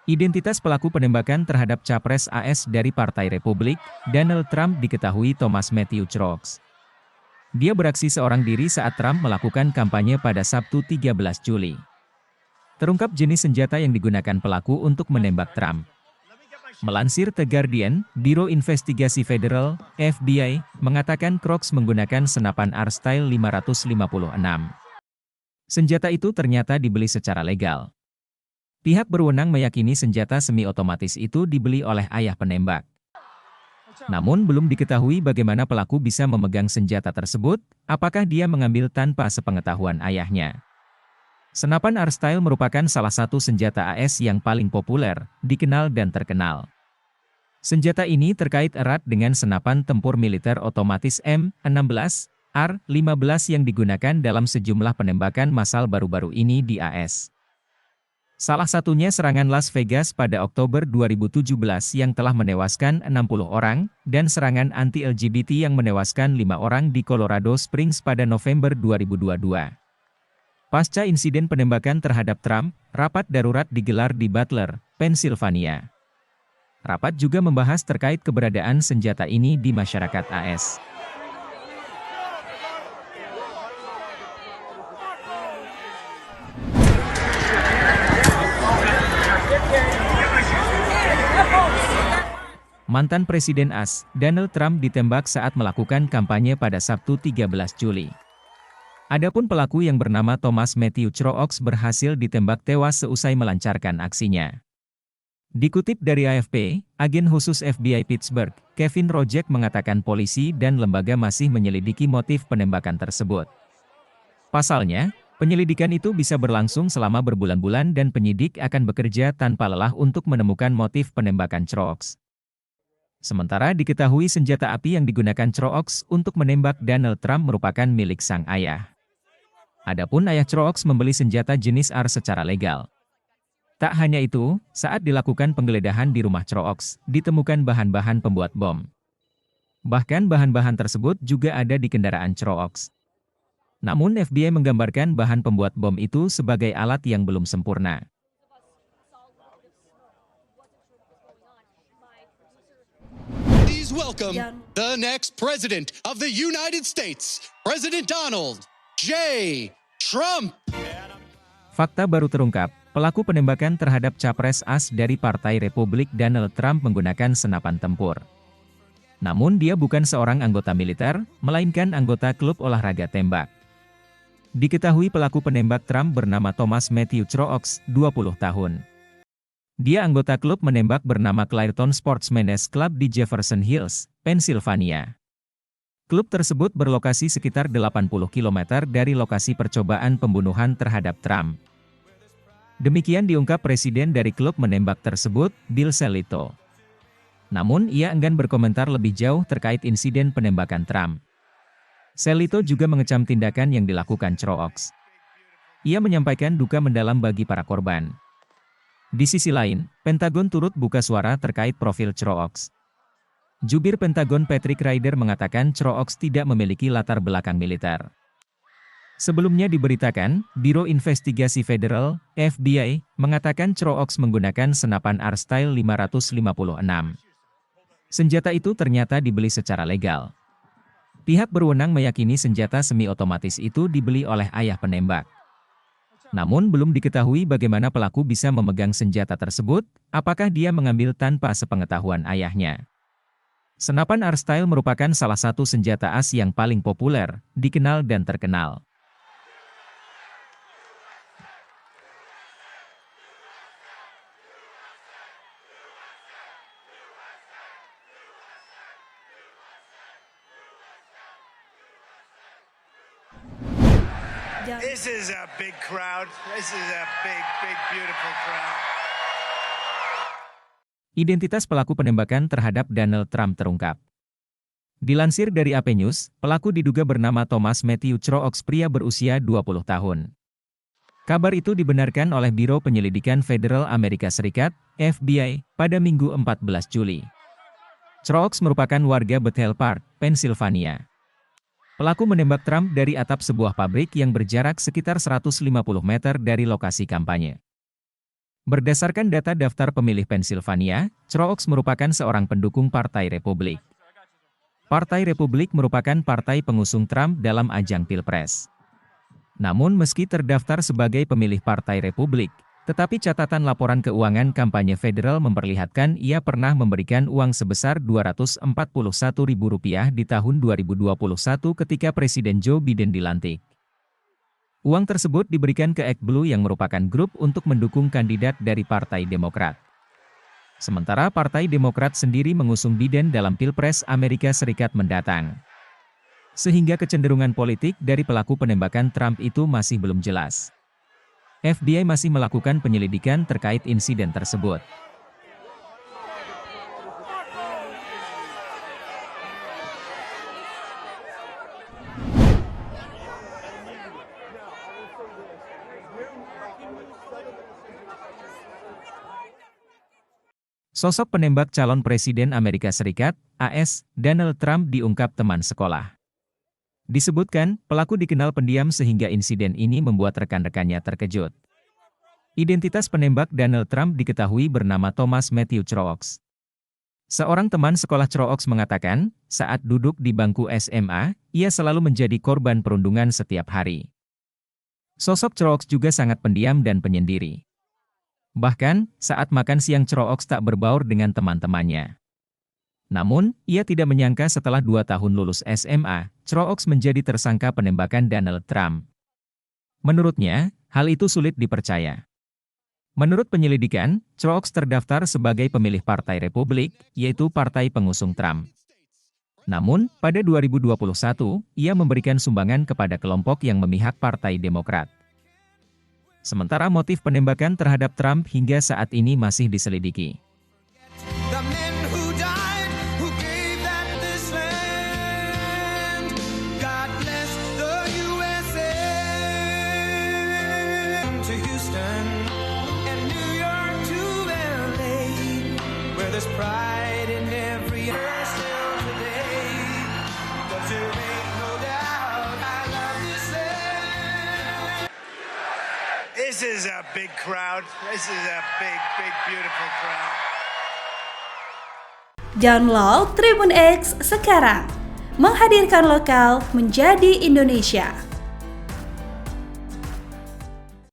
Identitas pelaku penembakan terhadap Capres AS dari Partai Republik, Donald Trump diketahui Thomas Matthew Crooks. Dia beraksi seorang diri saat Trump melakukan kampanye pada Sabtu 13 Juli. Terungkap jenis senjata yang digunakan pelaku untuk menembak Trump. Melansir The Guardian, Biro Investigasi Federal, FBI, mengatakan Crooks menggunakan senapan R-Style 556. Senjata itu ternyata dibeli secara legal. Pihak berwenang meyakini senjata semi-otomatis itu dibeli oleh ayah penembak. Namun belum diketahui bagaimana pelaku bisa memegang senjata tersebut, apakah dia mengambil tanpa sepengetahuan ayahnya. Senapan R-Style merupakan salah satu senjata AS yang paling populer, dikenal dan terkenal. Senjata ini terkait erat dengan senapan tempur militer otomatis M16, R15 yang digunakan dalam sejumlah penembakan massal baru-baru ini di AS. Salah satunya serangan Las Vegas pada Oktober 2017 yang telah menewaskan 60 orang, dan serangan anti-LGBT yang menewaskan 5 orang di Colorado Springs pada November 2022. Pasca insiden penembakan terhadap Trump, rapat darurat digelar di Butler, Pennsylvania. Rapat juga membahas terkait keberadaan senjata ini di masyarakat AS. Mantan Presiden AS, Donald Trump ditembak saat melakukan kampanye pada Sabtu 13 Juli. Adapun pelaku yang bernama Thomas Matthew Crooks berhasil ditembak tewas seusai melancarkan aksinya. Dikutip dari AFP, agen khusus FBI Pittsburgh, Kevin Rojek mengatakan polisi dan lembaga masih menyelidiki motif penembakan tersebut. Pasalnya, penyelidikan itu bisa berlangsung selama berbulan-bulan dan penyidik akan bekerja tanpa lelah untuk menemukan motif penembakan Crooks. Sementara diketahui senjata api yang digunakan Crooks untuk menembak Donald Trump merupakan milik sang ayah. Adapun ayah Crooks membeli senjata jenis R secara legal. Tak hanya itu, saat dilakukan penggeledahan di rumah Crooks, ditemukan bahan-bahan pembuat bom. Bahkan bahan-bahan tersebut juga ada di kendaraan Crooks. Namun FBI menggambarkan bahan pembuat bom itu sebagai alat yang belum sempurna. Please welcome the next president of the United States, President Donald J. Trump. Fakta baru terungkap, pelaku penembakan terhadap Capres AS dari Partai Republik Donald Trump menggunakan senapan tempur. Namun dia bukan seorang anggota militer, melainkan anggota klub olahraga tembak. Diketahui pelaku penembak Trump bernama Thomas Matthew Crooks, 20 tahun. Dia anggota klub menembak bernama Clairton Sportsmen's Club di Jefferson Hills, Pennsylvania. Klub tersebut berlokasi sekitar 80 km dari lokasi percobaan pembunuhan terhadap Trump. Demikian diungkap presiden dari klub menembak tersebut, Bill Selito. Namun ia enggan berkomentar lebih jauh terkait insiden penembakan Trump. Selito juga mengecam tindakan yang dilakukan Crooks. Ia menyampaikan duka mendalam bagi para korban. Di sisi lain, Pentagon turut buka suara terkait profil Crooks. Jubir Pentagon Patrick Ryder mengatakan Crooks tidak memiliki latar belakang militer. Sebelumnya diberitakan, Biro Investigasi Federal, FBI, mengatakan Crooks menggunakan senapan R-Style 556. Senjata itu ternyata dibeli secara legal. Pihak berwenang meyakini senjata semi-otomatis itu dibeli oleh ayah penembak. Namun belum diketahui bagaimana pelaku bisa memegang senjata tersebut, apakah dia mengambil tanpa sepengetahuan ayahnya. Senapan R-Style merupakan salah satu senjata AS yang paling populer, dikenal dan terkenal. This is a big crowd. This is a big, beautiful crowd. Identitas pelaku penembakan terhadap Donald Trump terungkap. Dilansir dari AP News, pelaku diduga bernama Thomas Matthew Crooks, pria berusia 20 tahun. Kabar itu dibenarkan oleh Biro Penyelidikan Federal Amerika Serikat, FBI, pada Minggu 14 Juli. Crooks merupakan warga Bethel Park, Pennsylvania. Pelaku menembak Trump dari atap sebuah pabrik yang berjarak sekitar 150 meter dari lokasi kampanye. Berdasarkan data daftar pemilih Pennsylvania, Truax merupakan seorang pendukung Partai Republik. Partai Republik merupakan partai pengusung Trump dalam ajang Pilpres. Namun meski terdaftar sebagai pemilih Partai Republik, tetapi catatan laporan keuangan kampanye federal memperlihatkan ia pernah memberikan uang sebesar Rp241.000 di tahun 2021 ketika Presiden Joe Biden dilantik. Uang tersebut diberikan ke ActBlue yang merupakan grup untuk mendukung kandidat dari Partai Demokrat. Sementara Partai Demokrat sendiri mengusung Biden dalam Pilpres Amerika Serikat mendatang. Sehingga kecenderungan politik dari pelaku penembakan Trump itu masih belum jelas. FBI masih melakukan penyelidikan terkait insiden tersebut. Sosok penembak calon Presiden Amerika Serikat, AS, Donald Trump diungkap teman sekolah. Disebutkan, pelaku dikenal pendiam sehingga insiden ini membuat rekan-rekannya terkejut. Identitas penembak Donald Trump diketahui bernama Thomas Matthew Truax. Seorang teman sekolah Truax mengatakan, saat duduk di bangku SMA, ia selalu menjadi korban perundungan setiap hari. Sosok Truax juga sangat pendiam dan penyendiri. Bahkan, saat makan siang Truax tak berbaur dengan teman-temannya. Namun, ia tidak menyangka setelah 2 tahun lulus SMA, Truax menjadi tersangka penembakan Donald Trump. Menurutnya, hal itu sulit dipercaya. Menurut penyelidikan, Truax terdaftar sebagai pemilih Partai Republik, yaitu partai pengusung Trump. Namun, pada 2021, ia memberikan sumbangan kepada kelompok yang memihak Partai Demokrat. Sementara motif penembakan terhadap Trump hingga saat ini masih diselidiki. This is a big crowd. This is a big, beautiful crowd. Download Tribun X sekarang. Menghadirkan lokal menjadi Indonesia.